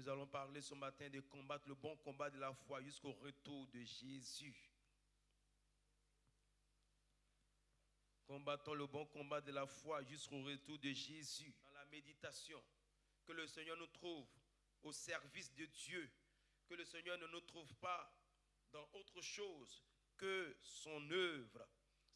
Nous allons parler ce matin de combattre le bon combat de la foi jusqu'au retour de Jésus. Combattons le bon combat de la foi jusqu'au retour de Jésus. Dans la méditation, que le Seigneur nous trouve au service de Dieu, que le Seigneur ne nous trouve pas dans autre chose que son œuvre.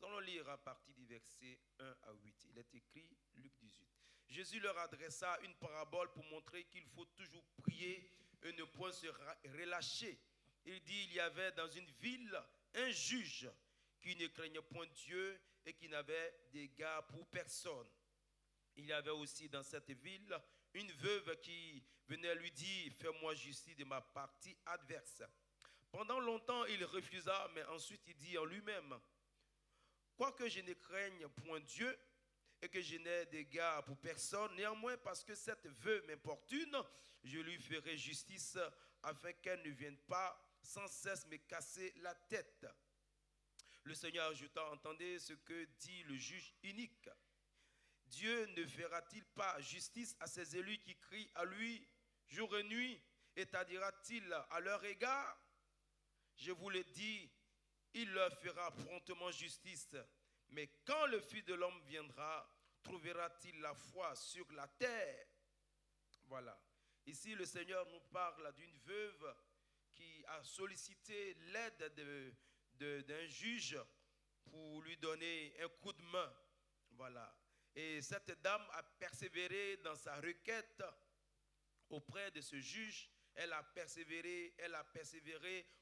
Nous allons lire à partir du verset 1 à 8. Il est écrit, Luc 18. Jésus leur adressa une parabole pour montrer qu'il faut toujours prier et ne point se relâcher. Il dit, il y avait dans une ville un juge qui ne craignait point Dieu et qui n'avait d'égard pour personne. Il y avait aussi dans cette ville une veuve qui venait lui dire, fais-moi justice de ma partie adverse. Pendant longtemps, il refusa, mais ensuite il dit en lui-même, quoique je ne craigne point Dieu et que je n'ai d'égard pour personne, néanmoins parce que cette veuve m'importune, je lui ferai justice afin qu'elle ne vienne pas sans cesse me casser la tête. Le Seigneur ajouta, entendez ce que dit le juge inique. Dieu ne fera-t-il pas justice à ses élus qui crient à lui jour et nuit, établira-t-il à leur égard? Je vous le dis, il leur fera promptement justice. Mais quand le Fils de l'homme viendra, trouvera-t-il la foi sur la terre? Voilà. Ici, le Seigneur nous parle d'une veuve qui a sollicité l'aide d'un juge pour lui donner un coup de main. Voilà. Et cette dame a persévéré dans sa requête auprès de ce juge. Elle a persévéré.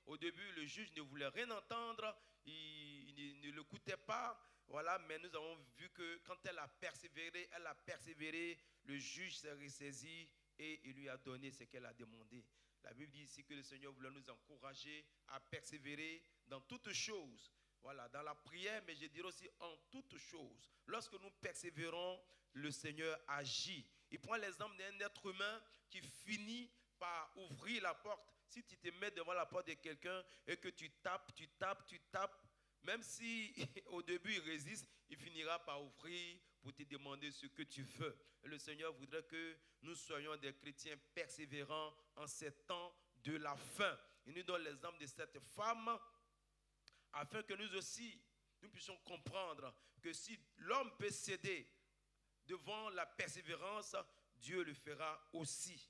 Au début, le juge ne voulait rien entendre, il ne l'écoutait pas. Voilà, mais nous avons vu que quand elle a persévéré, le juge s'est ressaisi et il lui a donné ce qu'elle a demandé. La Bible dit ici que le Seigneur voulait nous encourager à persévérer dans toutes choses. Voilà, dans la prière, mais je dirais aussi en toutes choses. Lorsque nous persévérons, le Seigneur agit. Il prend l'exemple d'un être humain qui finit par ouvrir la porte. Si tu te mets devant la porte de quelqu'un et que tu tapes, même si au début il résiste, il finira par ouvrir pour te demander ce que tu veux. Et le Seigneur voudrait que nous soyons des chrétiens persévérants en ces temps de la fin. Il nous donne l'exemple de cette femme afin que nous aussi, nous puissions comprendre que si l'homme peut céder devant la persévérance, Dieu le fera aussi.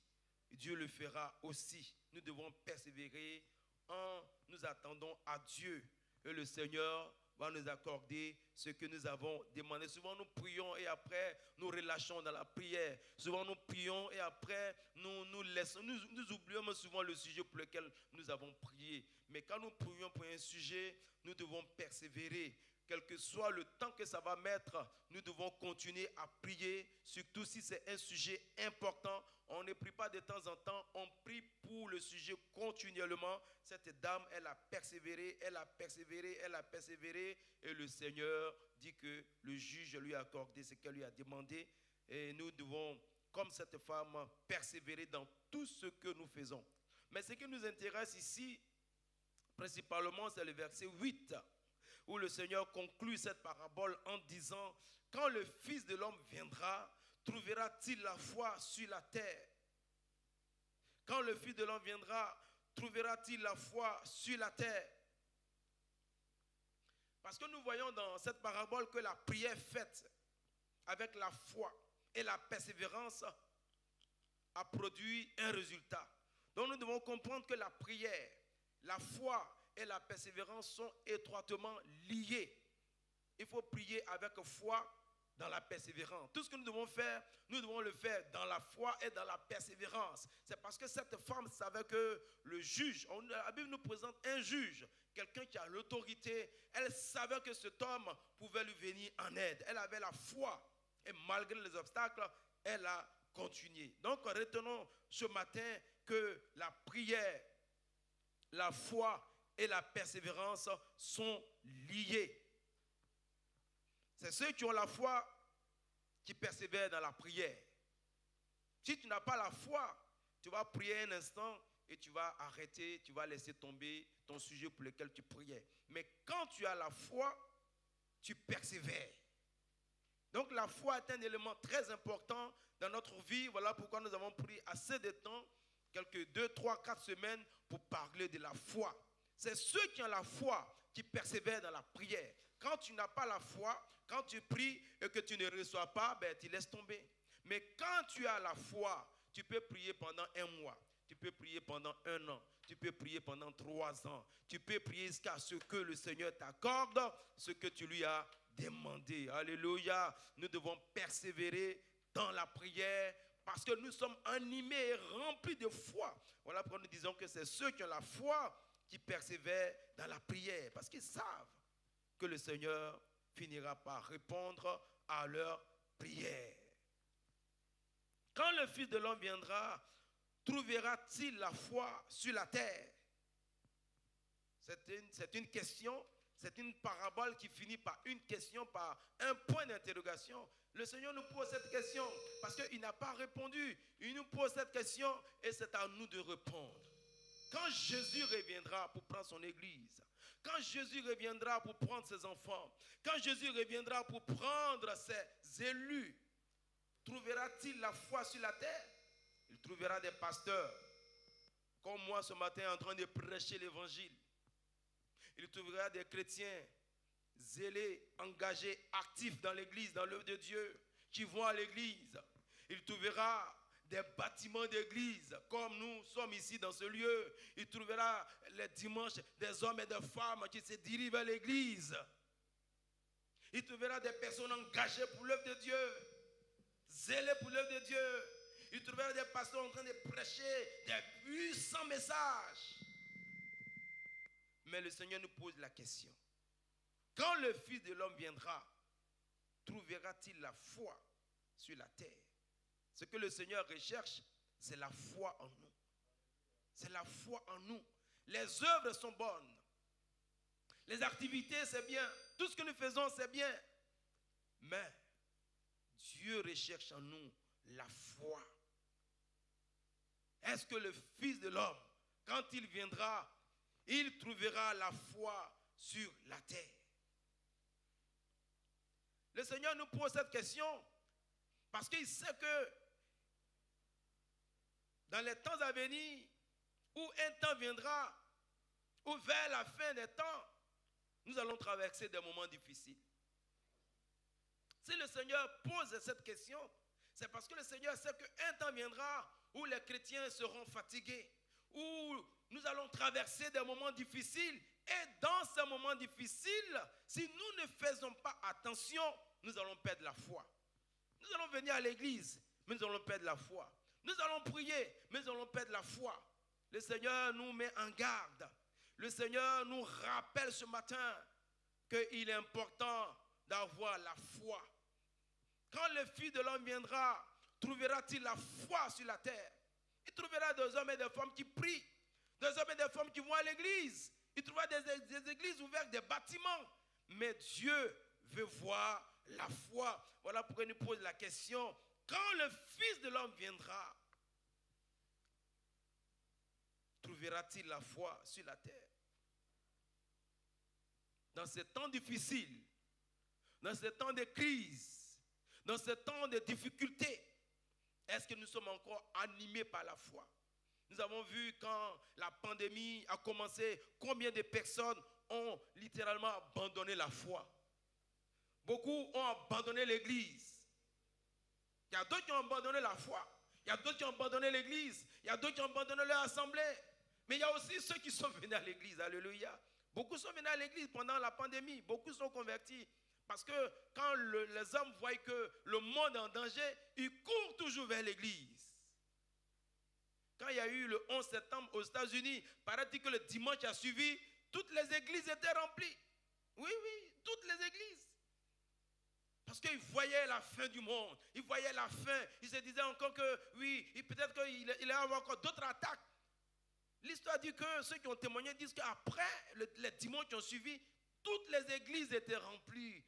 Dieu le fera aussi. Nous devons persévérer en nous attendant à Dieu. Et le Seigneur va nous accorder ce que nous avons demandé. Souvent nous prions et après nous relâchons dans la prière. Souvent nous prions et après nous laissons. Nous oublions souvent le sujet pour lequel nous avons prié. Mais quand nous prions pour un sujet, nous devons persévérer. Quel que soit le temps que ça va mettre, nous devons continuer à prier, surtout si c'est un sujet important. On ne prie pas de temps en temps, on prie pour le sujet continuellement. Cette dame, elle a persévéré, et le Seigneur dit que le juge lui a accordé ce qu'elle lui a demandé. Et nous devons, comme cette femme, persévérer dans tout ce que nous faisons. Mais ce qui nous intéresse ici, principalement, c'est le verset 8. Où le Seigneur conclut cette parabole en disant, quand le Fils de l'homme viendra, trouvera-t-il la foi sur la terre? Quand le Fils de l'homme viendra, trouvera-t-il la foi sur la terre? Parce que nous voyons dans cette parabole que la prière faite avec la foi et la persévérance a produit un résultat. Donc nous devons comprendre que la prière, la foi et la persévérance sont étroitement liées. Il faut prier avec foi dans la persévérance. Tout ce que nous devons faire, nous devons le faire dans la foi et dans la persévérance. C'est parce que cette femme savait que le juge, la Bible nous présente un juge, quelqu'un qui a l'autorité. Elle savait que cet homme pouvait lui venir en aide. Elle avait la foi et malgré les obstacles, elle a continué. Donc retenons ce matin que la prière, la foi et la persévérance sont liés. C'est ceux qui ont la foi qui persévèrent dans la prière. Si tu n'as pas la foi, tu vas prier un instant et tu vas arrêter, tu vas laisser tomber ton sujet pour lequel tu priais. Mais quand tu as la foi, tu persévères. Donc la foi est un élément très important dans notre vie. Voilà pourquoi nous avons pris assez de temps quelques 2, 3, 4 semaines pour parler de la foi. C'est ceux qui ont la foi qui persévèrent dans la prière. Quand tu n'as pas la foi, quand tu pries et que tu ne reçois pas, ben, tu laisses tomber. Mais quand tu as la foi, tu peux prier pendant 1 mois, tu peux prier pendant 1 an, tu peux prier pendant 3 ans, tu peux prier jusqu'à ce que le Seigneur t'accorde ce que tu lui as demandé. Alléluia. Nous devons persévérer dans la prière parce que nous sommes animés et remplis de foi. Voilà pourquoi nous disons que c'est ceux qui ont la foi qui persévèrent dans la prière parce qu'ils savent que le Seigneur finira par répondre à leur prière. Quand le Fils de l'homme viendra, trouvera-t-il la foi sur la terre? C'est une question, c'est une parabole qui finit par une question, par un point d'interrogation. Le Seigneur nous pose cette question parce qu'il n'a pas répondu. Il nous pose cette question et c'est à nous de répondre. Quand Jésus reviendra pour prendre son église, quand Jésus reviendra pour prendre ses enfants, quand Jésus reviendra pour prendre ses élus, trouvera-t-il la foi sur la terre? Il trouvera des pasteurs, comme moi ce matin en train de prêcher l'évangile. Il trouvera des chrétiens zélés, engagés, actifs dans l'église, dans l'œuvre de Dieu, qui vont à l'église. Il trouvera des bâtiments d'église, comme nous sommes ici dans ce lieu. Il trouvera les dimanches des hommes et des femmes qui se dirigent vers l'église. Il trouvera des personnes engagées pour l'œuvre de Dieu, zélées pour l'œuvre de Dieu. Il trouvera des pasteurs en train de prêcher des puissants messages. Mais le Seigneur nous pose la question. Quand le Fils de l'homme viendra, trouvera-t-il la foi sur la terre? Ce que le Seigneur recherche, c'est la foi en nous. C'est la foi en nous. Les œuvres sont bonnes. Les activités, c'est bien. Tout ce que nous faisons, c'est bien. Mais Dieu recherche en nous la foi. Est-ce que le Fils de l'homme, quand il viendra, il trouvera la foi sur la terre? Le Seigneur nous pose cette question parce qu'il sait que dans les temps à venir, où un temps viendra, où vers la fin des temps, nous allons traverser des moments difficiles. Si le Seigneur pose cette question, c'est parce que le Seigneur sait qu'un temps viendra où les chrétiens seront fatigués, où nous allons traverser des moments difficiles. Et dans ces moments difficiles, si nous ne faisons pas attention, nous allons perdre la foi. Nous allons venir à l'église, mais nous allons perdre la foi. Nous allons prier, mais nous allons perdre la foi. Le Seigneur nous met en garde. Le Seigneur nous rappelle ce matin qu'il est important d'avoir la foi. Quand le Fils de l'homme viendra, trouvera-t-il la foi sur la terre? Il trouvera des hommes et des femmes qui prient, des hommes et des femmes qui vont à l'église. Il trouvera des églises ouvertes, des bâtiments. Mais Dieu veut voir la foi. Voilà pourquoi il nous pose la question. Quand le Fils de l'homme viendra, trouvera-t-il la foi sur la terre? Dans ces temps difficiles, dans ces temps de crise, dans ces temps de difficultés, est-ce que nous sommes encore animés par la foi? Nous avons vu quand la pandémie a commencé, combien de personnes ont littéralement abandonné la foi. Beaucoup ont abandonné l'église. Il y a d'autres qui ont abandonné la foi. Il y a d'autres qui ont abandonné l'église. Il y a d'autres qui ont abandonné leur assemblée. Mais il y a aussi ceux qui sont venus à l'église. Alléluia. Beaucoup sont venus à l'église pendant la pandémie. Beaucoup sont convertis. Parce que quand les hommes voient que le monde est en danger, ils courent toujours vers l'église. Quand il y a eu le 11 septembre aux États-Unis, paraît-il que le dimanche a suivi, toutes les églises étaient remplies. Oui, oui, toutes les églises. Parce qu'ils voyaient la fin du monde. Ils voyaient la fin. Ils se disaient encore que, oui, peut-être qu'il y a encore d'autres attaques. L'histoire dit que ceux qui ont témoigné disent qu'après les dimanches qui ont suivi, toutes les églises étaient remplies.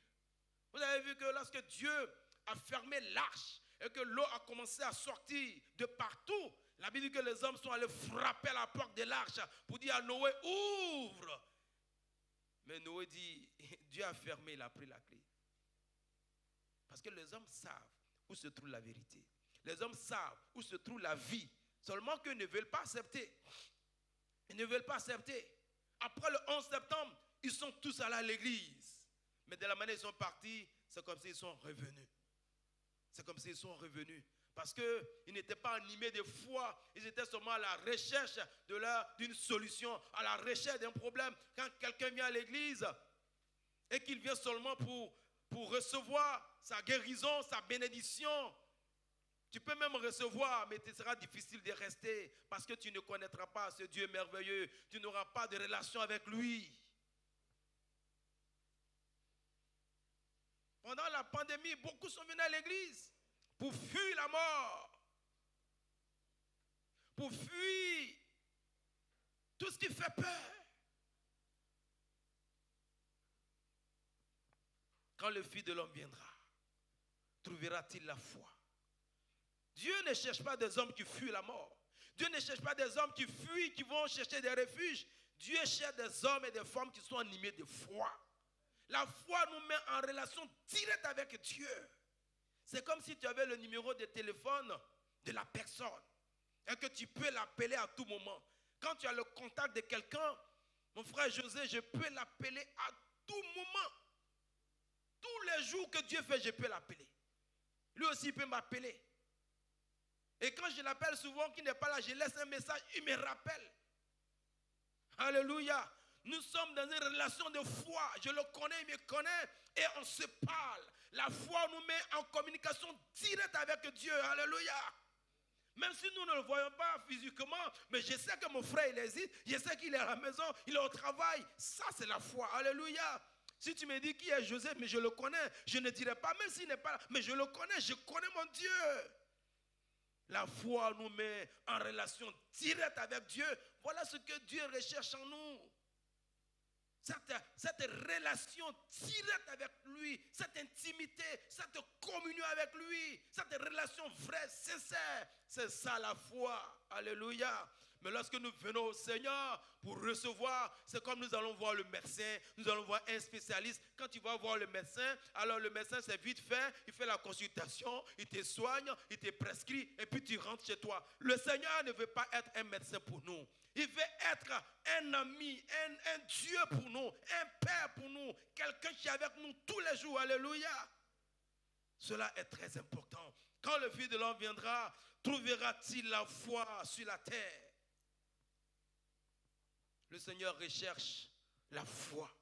Vous avez vu que lorsque Dieu a fermé l'arche et que l'eau a commencé à sortir de partout, la Bible dit que les hommes sont allés frapper à la porte de l'arche pour dire à Noé, ouvre. Mais Noé dit, Dieu a fermé, il a pris la clé. Parce que les hommes savent où se trouve la vérité. Les hommes savent où se trouve la vie. Seulement qu'ils ne veulent pas accepter. Ils ne veulent pas accepter. Après le 11 septembre, ils sont tous allés à l'église. Mais de la manière dont ils sont partis, c'est comme s'ils sont revenus. C'est comme s'ils sont revenus. Parce qu'ils n'étaient pas animés de foi. Ils étaient seulement à la recherche d'une solution, à la recherche d'un problème. Quand quelqu'un vient à l'église et qu'il vient seulement pour recevoir sa guérison, sa bénédiction, tu peux même recevoir, mais ce sera difficile de rester parce que tu ne connaîtras pas ce Dieu merveilleux. Tu n'auras pas de relation avec lui. Pendant la pandémie, beaucoup sont venus à l'église pour fuir la mort, pour fuir tout ce qui fait peur. Quand le Fils de l'homme viendra, trouvera-t-il la foi? Dieu ne cherche pas des hommes qui fuient la mort. Dieu ne cherche pas des hommes qui fuient, qui vont chercher des refuges. Dieu cherche des hommes et des femmes qui sont animés de foi. La foi nous met en relation directe avec Dieu. C'est comme si tu avais le numéro de téléphone de la personne et que tu peux l'appeler à tout moment. Quand tu as le contact de quelqu'un, mon frère José, je peux l'appeler à tout moment. Tous les jours que Dieu fait, je peux l'appeler. Lui aussi, il peut m'appeler. Et quand je l'appelle souvent, qu'il n'est pas là, je laisse un message, il me rappelle. Alléluia. Nous sommes dans une relation de foi. Je le connais, il me connaît et on se parle. La foi nous met en communication directe avec Dieu. Alléluia. Même si nous ne le voyons pas physiquement, mais je sais que mon frère il hésite, je sais qu'il est à la maison, il est au travail. Ça c'est la foi. Alléluia. Si tu me dis qui est Joseph, mais je le connais, je ne dirai pas, même s'il n'est pas là, mais je le connais, je connais mon Dieu. La foi nous met en relation directe avec Dieu. Voilà ce que Dieu recherche en nous. Cette relation directe avec lui, cette intimité, cette communion avec lui, cette relation vraie, sincère, c'est ça la foi. Alléluia. Mais lorsque nous venons au Seigneur pour recevoir, c'est comme nous allons voir le médecin, nous allons voir un spécialiste. Quand tu vas voir le médecin, alors le médecin c'est vite fait, il fait la consultation, il te soigne, il te prescrit et puis tu rentres chez toi. Le Seigneur ne veut pas être un médecin pour nous. Il veut être un ami, un Dieu pour nous, un Père pour nous, quelqu'un qui est avec nous tous les jours. Alléluia. Cela est très important. Quand le Fils de l'homme viendra, trouvera-t-il la foi sur la terre? Le Seigneur recherche la foi.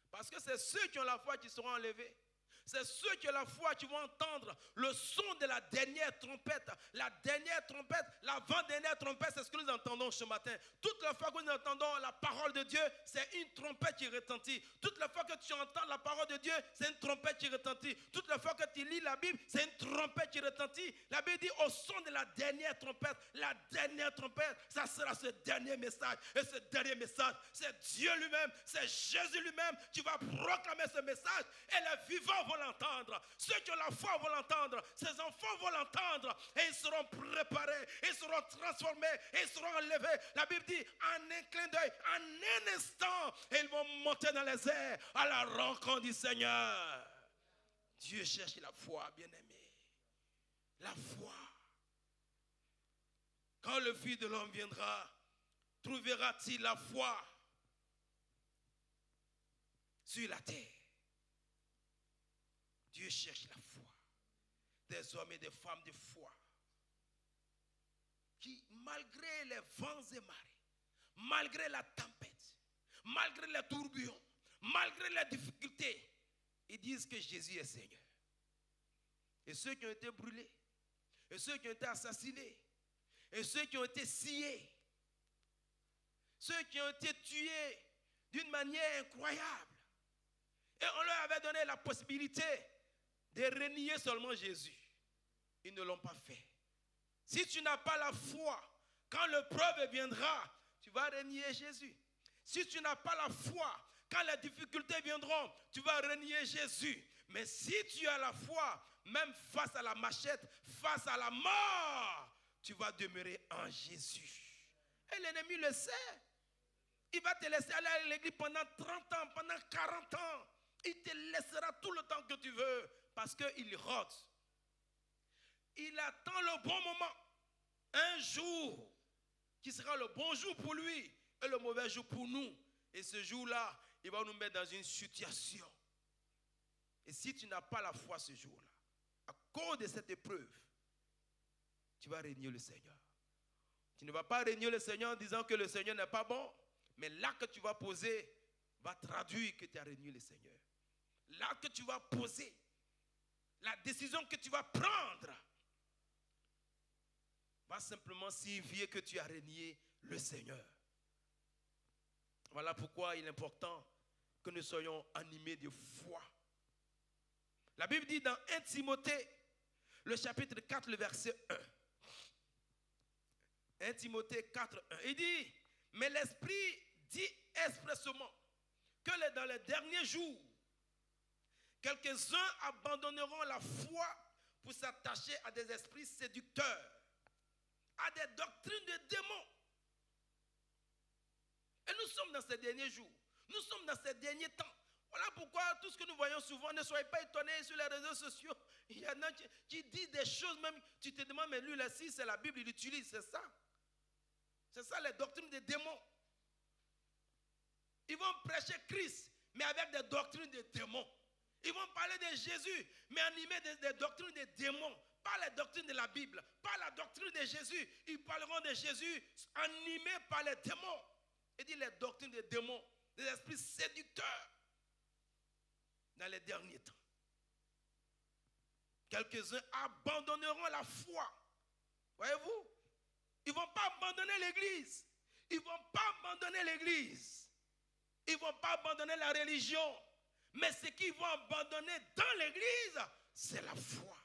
Parce que c'est ceux qui ont la foi qui seront enlevés. C'est ceux qui ont la foi qui vont entendre le son de la dernière trompette. La dernière trompette, l'avant-dernière trompette, c'est ce que nous entendons ce matin. Toute la fois que nous entendons la parole de Dieu, c'est une trompette qui retentit. Toute la fois que tu entends la parole de Dieu, c'est une trompette qui retentit. Toute la fois que tu lis la Bible, c'est une trompette qui retentit. La Bible dit au son de la dernière trompette, ça sera ce dernier message. Et ce dernier message, c'est Dieu lui-même, c'est Jésus lui-même qui va proclamer ce message. Et les vivants vont l'entendre. Ceux qui ont la foi vont l'entendre. Ces enfants vont l'entendre. Et ils seront préparés. Ils seront transformés. Et ils seront enlevés. La Bible dit, en un clin d'œil, en un instant, ils vont monter dans les airs à la rencontre du Seigneur. Dieu cherche la foi, bien-aimé. La foi. Quand le Fils de l'homme viendra, trouvera-t-il la foi sur la terre? Dieu cherche la foi. Des hommes et des femmes de foi qui, malgré les vents et marées, malgré la tempête, malgré les tourbillons, malgré les difficultés, ils disent que Jésus est Seigneur. Et ceux qui ont été brûlés, et ceux qui ont été assassinés, et ceux qui ont été sciés, ceux qui ont été tués d'une manière incroyable, et on leur avait donné la possibilité de renier seulement Jésus. Ils ne l'ont pas fait. Si tu n'as pas la foi, quand l'épreuve viendra, tu vas renier Jésus. Si tu n'as pas la foi, quand les difficultés viendront, tu vas renier Jésus. Mais si tu as la foi, même face à la machette, face à la mort, tu vas demeurer en Jésus. Et l'ennemi le sait. Il va te laisser aller à l'église pendant 30 ans, pendant 40 ans. Il te laissera tout le temps que tu veux parce qu'il rôde. Il attend le bon moment. un jour qui sera le bon jour pour lui et le mauvais jour pour nous. Et ce jour-là, il va nous mettre dans une situation. Et si tu n'as pas la foi ce jour-là, à cause de cette épreuve, tu vas régner le Seigneur. Tu ne vas pas régner le Seigneur en disant que le Seigneur n'est pas bon, mais l'acte que tu vas poser va traduire que tu as régné le Seigneur. L'acte que tu vas poser, la décision que tu vas prendre, va simplement signifier que tu as régné le Seigneur. Voilà pourquoi il est important que nous soyons animés de foi. La Bible dit dans 1 Timothée, le chapitre 4, le verset 1. 1 Timothée 4, 1. Il dit, mais l'Esprit dit expressément que dans les derniers jours, quelques-uns abandonneront la foi pour s'attacher à des esprits séducteurs, à des doctrines de démons. Et nous sommes dans ces derniers jours, nous sommes dans ces derniers temps. Voilà pourquoi tout ce que nous voyons souvent, ne soyez pas étonnés sur les réseaux sociaux. Il y en a qui disent des choses, même tu te demandes, mais lui là, si c'est la Bible, il utilise, c'est ça. C'est ça les doctrines des démons. Ils vont prêcher Christ, mais avec des doctrines de démons. Ils vont parler de Jésus, mais animés des doctrines des démons. Pas les doctrines de la Bible, pas la doctrine de Jésus. Ils parleront de Jésus animés par les démons. Il dit les doctrines des démons, des esprits séducteurs dans les derniers temps. Quelques-uns abandonneront la foi. Voyez-vous? Ils ne vont pas abandonner l'église. Ils ne vont pas abandonner l'église. Ils ne vont pas abandonner la religion. Mais ce qu'ils vont abandonner dans l'église, c'est la foi.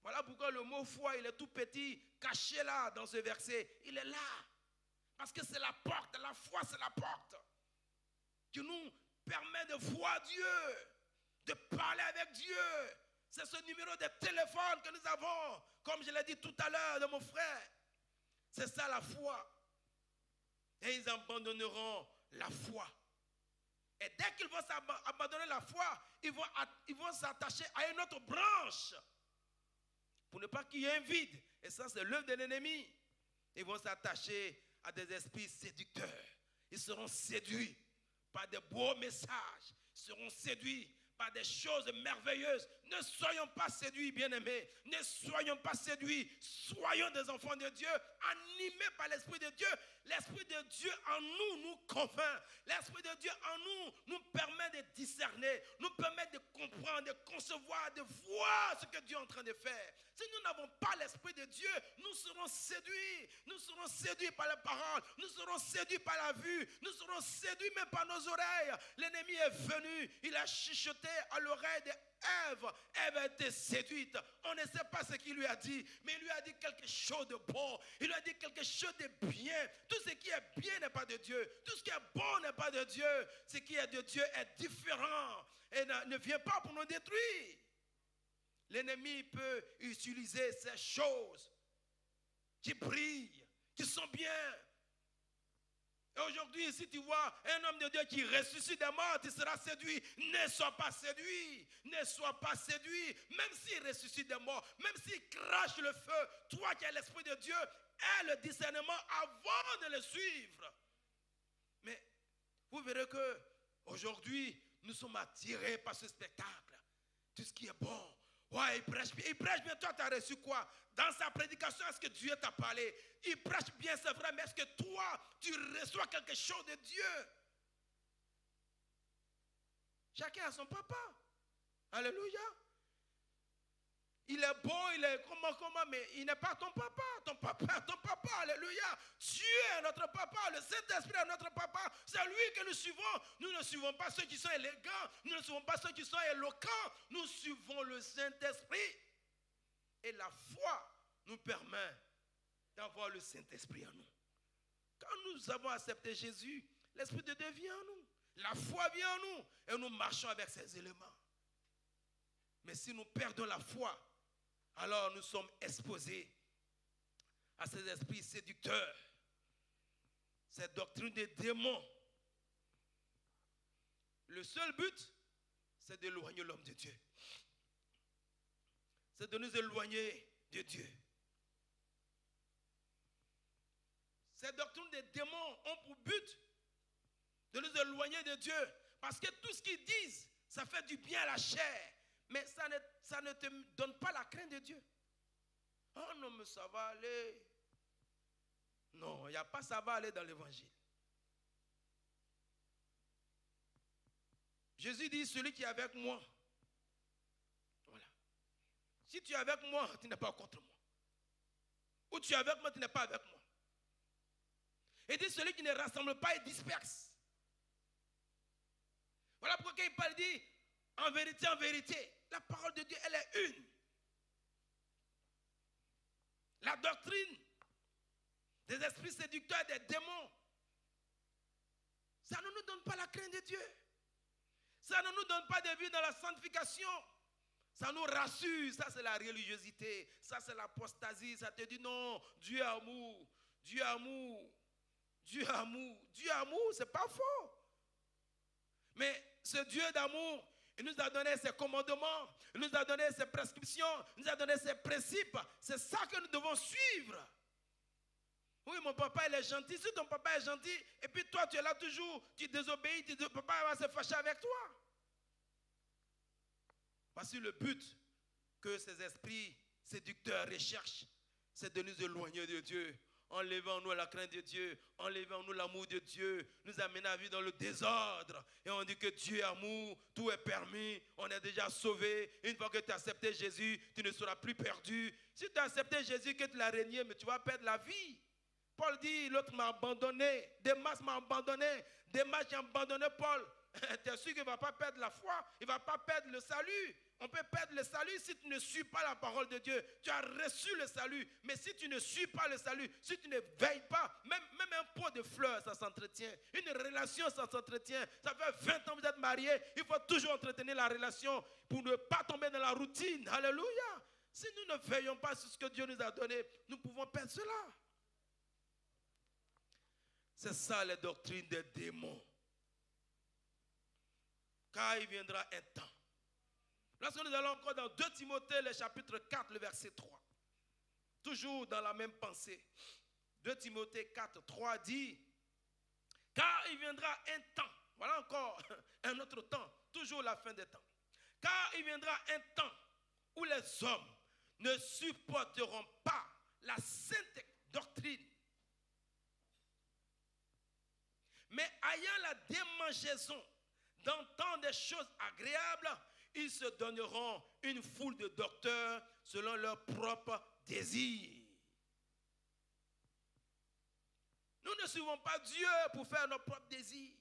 Voilà pourquoi le mot foi, il est tout petit, caché là dans ce verset. Il est là. Parce que c'est la porte. La foi, c'est la porte qui nous permet de voir Dieu, de parler avec Dieu. C'est ce numéro de téléphone que nous avons, comme je l'ai dit tout à l'heure de mon frère. C'est ça la foi. Et ils abandonneront la foi. Et dès qu'ils vont abandonner la foi, ils vont s'attacher à une autre branche. Pour ne pas qu'il y ait un vide. Et ça, c'est l'œuvre de l'ennemi. Ils vont s'attacher à des esprits séducteurs. Ils seront séduits par des beaux messages. Ils seront séduits par des choses merveilleuses. Ne soyons pas séduits, bien-aimés. Ne soyons pas séduits. Soyons des enfants de Dieu, animés par l'Esprit de Dieu. L'Esprit de Dieu en nous nous convainc. L'Esprit de Dieu en nous nous permet de discerner, nous permet de comprendre, de concevoir, de voir ce que Dieu est en train de faire. Si nous n'avons pas l'Esprit de Dieu, nous serons séduits. Nous serons séduits par la parole. Nous serons séduits par la vue. Nous serons séduits même par nos oreilles. L'ennemi est venu. Il a chuchoté à l'oreille d'Ève. Ève a été séduite. On ne sait pas ce qu'il lui a dit, mais il lui a dit quelque chose de bon. Il lui a dit quelque chose de bien. Tout ce qui est bien n'est pas de Dieu. Tout ce qui est bon n'est pas de Dieu. Ce qui est de Dieu est différent et ne vient pas pour nous détruire. L'ennemi peut utiliser ces choses qui brillent, qui sont bien. Et aujourd'hui, si tu vois un homme de Dieu qui ressuscite des morts, tu seras séduit. Ne sois pas séduit. Ne sois pas séduit. Même s'il ressuscite des morts, même s'il crache le feu, toi qui as l'Esprit de Dieu, aie le discernement avant de le suivre. Mais vous verrez que aujourd'hui, nous sommes attirés par ce spectacle. Tout ce qui est bon. Ouais, il prêche bien. Toi, tu as reçu quoi? Dans sa prédication, est-ce que Dieu t'a parlé? Il prêche bien, c'est vrai, mais est-ce que toi, tu reçois quelque chose de Dieu? Chacun a son papa. Alléluia. Il est beau, il est comment, mais il n'est pas ton papa. Ton papa, alléluia. Dieu est notre papa, le Saint-Esprit est notre papa. C'est lui que nous suivons. Nous ne suivons pas ceux qui sont élégants, nous ne suivons pas ceux qui sont éloquents. Nous suivons le Saint-Esprit. Et la foi nous permet d'avoir le Saint-Esprit en nous. Quand nous avons accepté Jésus, l'Esprit de Dieu vient en nous. La foi vient en nous et nous marchons avec ces éléments. Mais si nous perdons la foi, alors nous sommes exposés à ces esprits séducteurs, ces doctrines des démons. Le seul but, c'est d'éloigner l'homme de Dieu. C'est de nous éloigner de Dieu. Ces doctrines des démons ont pour but de nous éloigner de Dieu. Parce que tout ce qu'ils disent, ça fait du bien à la chair. Mais ça ne te donne pas la crainte de Dieu. Oh non, mais ça va aller. Non, il n'y a pas ça va aller dans l'évangile. Jésus dit, celui qui est avec moi. Voilà. Si tu es avec moi, tu n'es pas contre moi. Ou tu es avec moi, tu n'es pas avec moi. Et dit, celui qui ne rassemble pas, il disperse. Voilà pourquoi quand il parle, il dit, en vérité, la parole de Dieu, elle est une. La doctrine des esprits séducteurs, des démons, ça ne nous donne pas la crainte de Dieu. Ça ne nous donne pas de vie dans la sanctification. Ça nous rassure. Ça, c'est la religiosité. Ça, c'est l'apostasie. Ça te dit non, Dieu est amour. Dieu est amour. Dieu est amour. Dieu est amour, c'est pas faux. Mais ce Dieu d'amour, il nous a donné ses commandements, il nous a donné ses prescriptions, il nous a donné ses principes. C'est ça que nous devons suivre. Oui, mon papa, il est gentil. Si ton papa est gentil, et puis toi, tu es là toujours, tu désobéis, papa va se fâcher avec toi. Voici le but que ces esprits séducteurs recherchent, c'est de nous éloigner de Dieu. Enlevant en nous la crainte de Dieu, enlevant en nous l'amour de Dieu, nous amener à vivre dans le désordre. Et on dit que Dieu est amour, tout est permis, on est déjà sauvé. Une fois que tu as accepté Jésus, tu ne seras plus perdu. Si tu as accepté Jésus, que tu l'as régné, mais tu vas perdre la vie. Paul dit, l'autre m'a abandonné, Démas m'a abandonné, Démas a abandonné Paul. Tu es sûr qu'il ne va pas perdre la foi, il ne va pas perdre le salut. On peut perdre le salut si tu ne suis pas la parole de Dieu. Tu as reçu le salut, mais si tu ne suis pas le salut, si tu ne veilles pas, même un pot de fleurs, ça s'entretient. Une relation, ça s'entretient. Ça fait 20 ans que vous êtes mariés, il faut toujours entretenir la relation pour ne pas tomber dans la routine. Alléluia. Si nous ne veillons pas sur ce que Dieu nous a donné, nous pouvons perdre cela. C'est ça les doctrines des démons. Car il viendra un temps. Lorsque nous allons encore dans 2 Timothée, le chapitre 4, le verset 3. Toujours dans la même pensée. 2 Timothée 4, 3 dit, car il viendra un temps. Voilà encore un autre temps. Toujours la fin des temps. Car il viendra un temps où les hommes ne supporteront pas la sainte doctrine, mais ayant la démangeaison d'entendre des choses agréables, ils se donneront une foule de docteurs selon leurs propres désirs. Nous ne suivons pas Dieu pour faire nos propres désirs.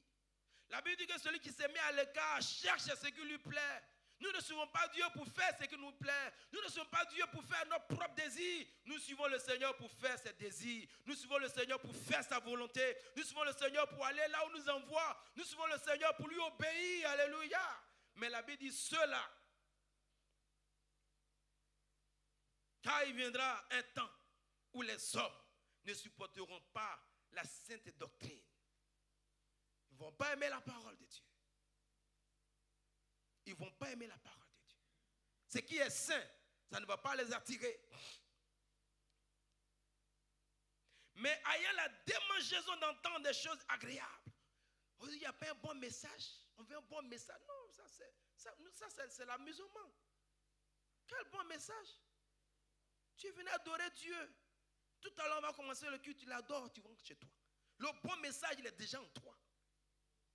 La Bible dit que celui qui se met à l'écart cherche ce qui lui plaît. Nous ne suivons pas Dieu pour faire ce qui nous plaît. Nous ne suivons pas Dieu pour faire nos propres désirs. Nous suivons le Seigneur pour faire ses désirs. Nous suivons le Seigneur pour faire sa volonté. Nous suivons le Seigneur pour aller là où nous envoie. Nous suivons le Seigneur pour lui obéir. Alléluia. Mais la Bible dit cela. Car il viendra un temps où les hommes ne supporteront pas la sainte doctrine. Ils ne vont pas aimer la parole de Dieu. Ils ne vont pas aimer la parole de Dieu. Ce qui est saint, ça ne va pas les attirer. Mais ayant la démangeaison d'entendre des choses agréables. Il n'y a pas un bon message. On veut un bon message. Non, ça c'est l'amusement. Quel bon message. Tu es venu adorer Dieu. Tout à l'heure on va commencer le culte, tu l'adores, tu rentres chez toi. Le bon message, il est déjà en toi.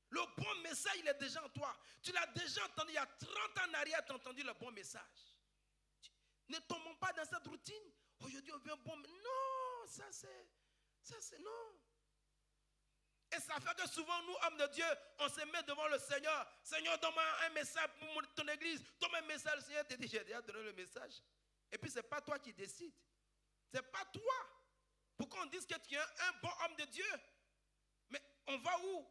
Le bon message, il est déjà en toi. Tu l'as déjà entendu, il y a 30 ans en arrière, tu as entendu le bon message. Ne tombons pas dans cette routine. Aujourd'hui, on veut un bon message. Non, ça c'est non. Et ça fait que souvent, nous, hommes de Dieu, on se met devant le Seigneur. Seigneur, donne-moi un message pour ton église. Donne-moi un message. Le Seigneur te dit, j'ai déjà donné le message. Et puis, ce n'est pas toi qui décides. Ce n'est pas toi. Pourquoi on dit que tu es un bon homme de Dieu? Mais on va où?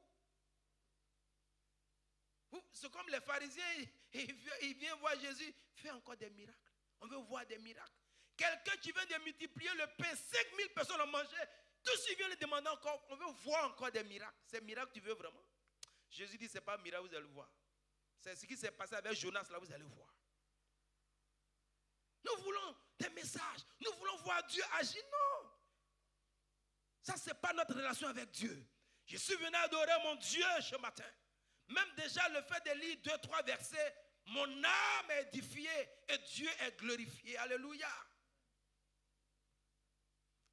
C'est comme les pharisiens, ils viennent voir Jésus, fais encore des miracles. On veut voir des miracles. Quelqu'un qui vient de multiplier le pain, 5000 personnes ont mangé, tous ils viennent lui demander encore, on veut voir encore des miracles. Ces miracles, tu veux vraiment? Jésus dit, ce n'est pas un miracle, vous allez voir. C'est ce qui s'est passé avec Jonas, là, vous allez voir. Nous voulons des messages. Nous voulons voir Dieu agir. Non. Ça, ce n'est pas notre relation avec Dieu. Je suis venu adorer mon Dieu ce matin. Même déjà le fait de lire 2-3 versets, mon âme est édifiée et Dieu est glorifié. Alléluia.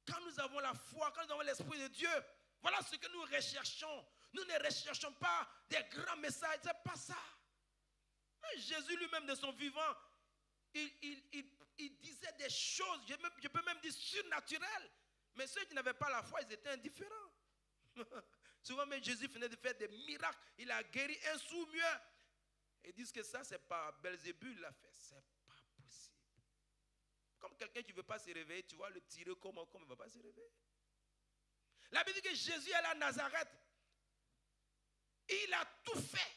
Quand nous avons la foi, quand nous avons l'Esprit de Dieu, voilà ce que nous recherchons. Nous ne recherchons pas des grands messages, ce n'est pas ça. Mais Jésus lui-même de son vivant, il disait des choses, je peux même dire surnaturelles. Mais ceux qui n'avaient pas la foi, ils étaient indifférents. Souvent, même Jésus venait de faire des miracles. Il a guéri un sourd-muet. Ils disent que ça, c'est pas Belzébul l'a fait. C'est pas possible. Comme quelqu'un qui ne veut pas se réveiller, tu vois, le tirer comme il ne va pas se réveiller. La Bible dit que Jésus est allé à Nazareth. Il a tout fait.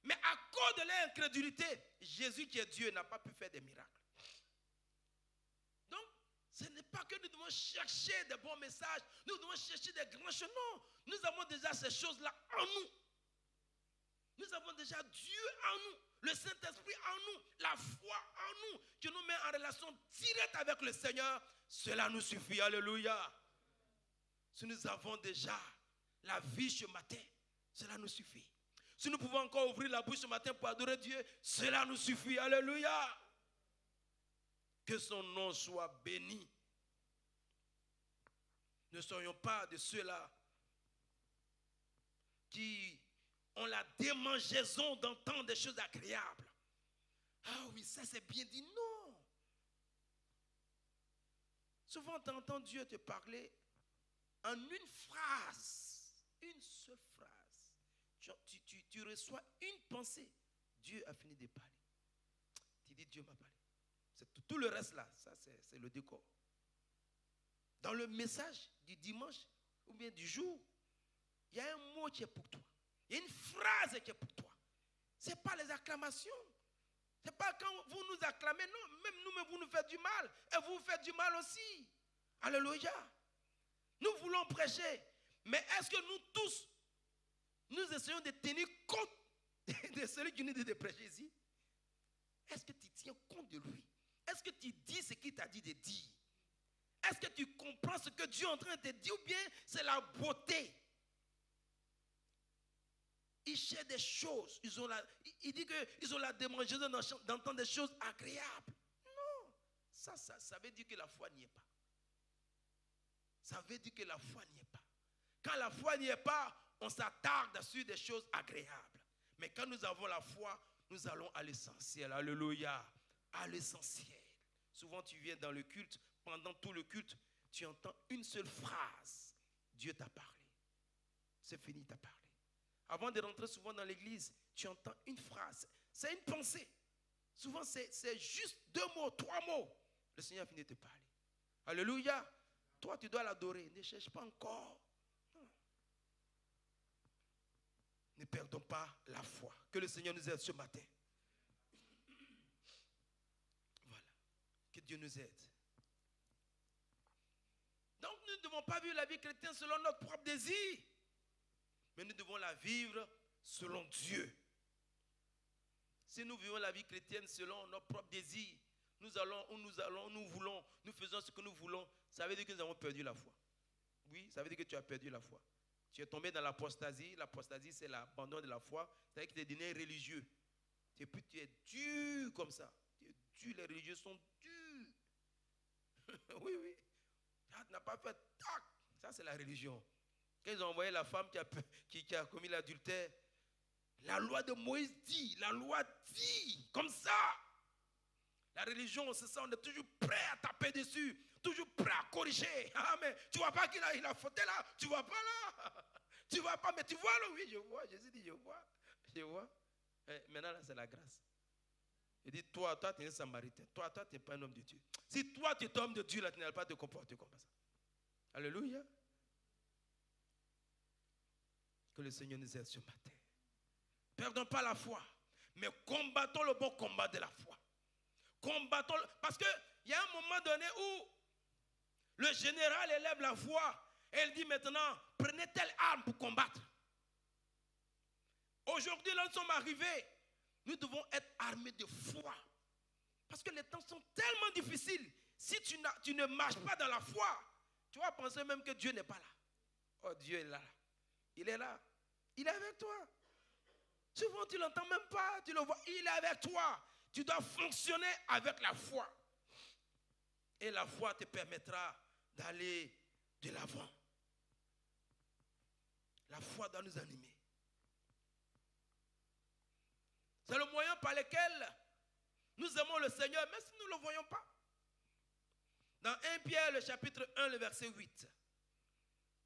Mais à cause de l'incrédulité, Jésus qui est Dieu n'a pas pu faire des miracles. Donc, ce n'est pas que nous devons chercher des bons messages, nous devons chercher des grands choses. Non, nous avons déjà ces choses-là en nous. Nous avons déjà Dieu en nous, le Saint-Esprit en nous, la foi en nous, qui nous met en relation directe avec le Seigneur. Cela nous suffit, alléluia. Si nous avons déjà la vie ce matin, cela nous suffit. Si nous pouvons encore ouvrir la bouche ce matin pour adorer Dieu, cela nous suffit, alléluia. Que son nom soit béni. Ne soyons pas de ceux-là qui ont la démangeaison d'entendre des choses agréables. Ah oui, ça c'est bien dit. Non. Souvent, tu entends Dieu te parler en une phrase, une seule phrase. Tu reçois une pensée. Dieu a fini de parler. Tu dis, Dieu m'a parlé. Tout le reste là, ça c'est le décor. Dans le message du dimanche ou bien du jour, il y a un mot qui est pour toi. Il y a une phrase qui est pour toi. Ce n'est pas les acclamations. Ce n'est pas quand vous nous acclamez, non. Même nous, vous nous faites du mal. Et vous faites du mal aussi. Alléluia. Nous voulons prêcher. Mais est-ce que nous tous, nous essayons de tenir compte de celui qui nous dit de prêcher ici? Est-ce que tu tiens compte de lui? Est-ce que tu dis ce qu'il t'a dit de dire? Est-ce que tu comprends ce que Dieu est en train de te dire ou bien c'est la beauté? Ils cherchent des choses. Il dit qu'ils ont la démangeaison d'entendre des choses agréables. Non. Ça veut dire que la foi n'y est pas. Ça veut dire que la foi n'y est pas. Quand la foi n'y est pas, on s'attarde sur des choses agréables. Mais quand nous avons la foi, nous allons à l'essentiel. Alléluia. À l'essentiel. Souvent, tu viens dans le culte. Pendant tout le culte, tu entends une seule phrase. Dieu t'a parlé. C'est fini, il t'a parlé. Avant de rentrer souvent dans l'église, tu entends une phrase. C'est une pensée. Souvent, c'est juste 2 mots, 3 mots. Le Seigneur a fini de te parler. Alléluia. Toi, tu dois l'adorer. Ne cherche pas encore. Non. Ne perdons pas la foi. Que le Seigneur nous aide ce matin. Voilà. Que Dieu nous aide. Donc, nous ne devons pas vivre la vie chrétienne selon notre propre désir. Mais nous devons la vivre selon Dieu. Si nous vivons la vie chrétienne selon notre propre désir, nous allons où nous allons, nous voulons, nous faisons ce que nous voulons, ça veut dire que nous avons perdu la foi. Oui, ça veut dire que tu as perdu la foi. Tu es tombé dans l'apostasie. L'apostasie, c'est l'abandon de la foi. C'est-à-dire que tu es devenu religieux. Tu es dur comme ça. Tu es dur, les religieux sont durs. Oui, oui. Tu n'as pas fait tac. Ça, c'est la religion. Quand ils ont envoyé la femme qui a commis l'adultère, la loi de Moïse dit, la loi dit, comme ça. La religion, c'est ça, on est toujours prêt à taper dessus, toujours prêt à corriger. Ah, mais tu vois pas qu'il a fauté là, tu vois pas là. Tu vois pas, mais tu vois là, oui, je vois. Jésus dit, je vois. Maintenant, là, c'est la grâce. Il dit, toi, tu es un samaritain. Toi, tu n'es pas un homme de Dieu. Si toi, tu es un homme de Dieu, là, tu n'as pas te comporter comme ça. Alléluia. Que le Seigneur nous aide ce matin. Perdons pas la foi, mais combattons le bon combat de la foi. Combattons, parce qu'il y a un moment donné où le général élève la voix et il dit maintenant, prenez telle arme pour combattre. Aujourd'hui, là, nous sommes arrivés, nous devons être armés de foi. Parce que les temps sont tellement difficiles. Si tu ne marches pas dans la foi, tu vas penser même que Dieu n'est pas là. Oh, Dieu est là. Il est là. Il est avec toi. Souvent, tu ne l'entends même pas. Tu le vois. Il est avec toi. Tu dois fonctionner avec la foi. Et la foi te permettra d'aller de l'avant. La foi doit nous animer. C'est le moyen par lequel nous aimons le Seigneur, même si nous ne le voyons pas. Dans 1 Pierre, le chapitre 1, le verset 8.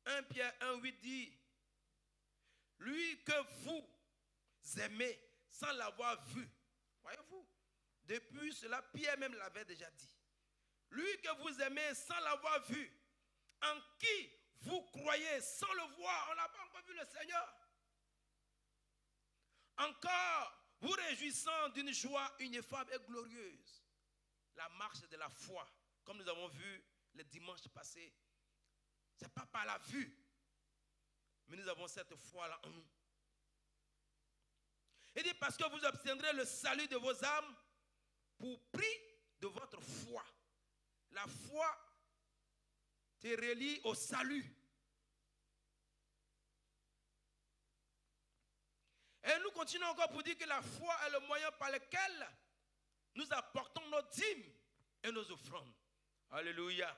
1 Pierre 1, 8 dit, lui que vous aimez sans l'avoir vu. Voyez-vous, depuis cela, Pierre même l'avait déjà dit. Lui que vous aimez sans l'avoir vu, en qui vous croyez sans le voir. On n'a pas encore vu le Seigneur. Encore vous réjouissant d'une joie ineffable et glorieuse. La marche de la foi, comme nous avons vu les dimanches passés. Ce n'est pas par la vue, mais nous avons cette foi-là en nous. Il dit parce que vous obtiendrez le salut de vos âmes pour prix de votre foi. La foi te relie au salut. Et nous continuons encore pour dire que la foi est le moyen par lequel nous apportons nos dîmes et nos offrandes. Alléluia.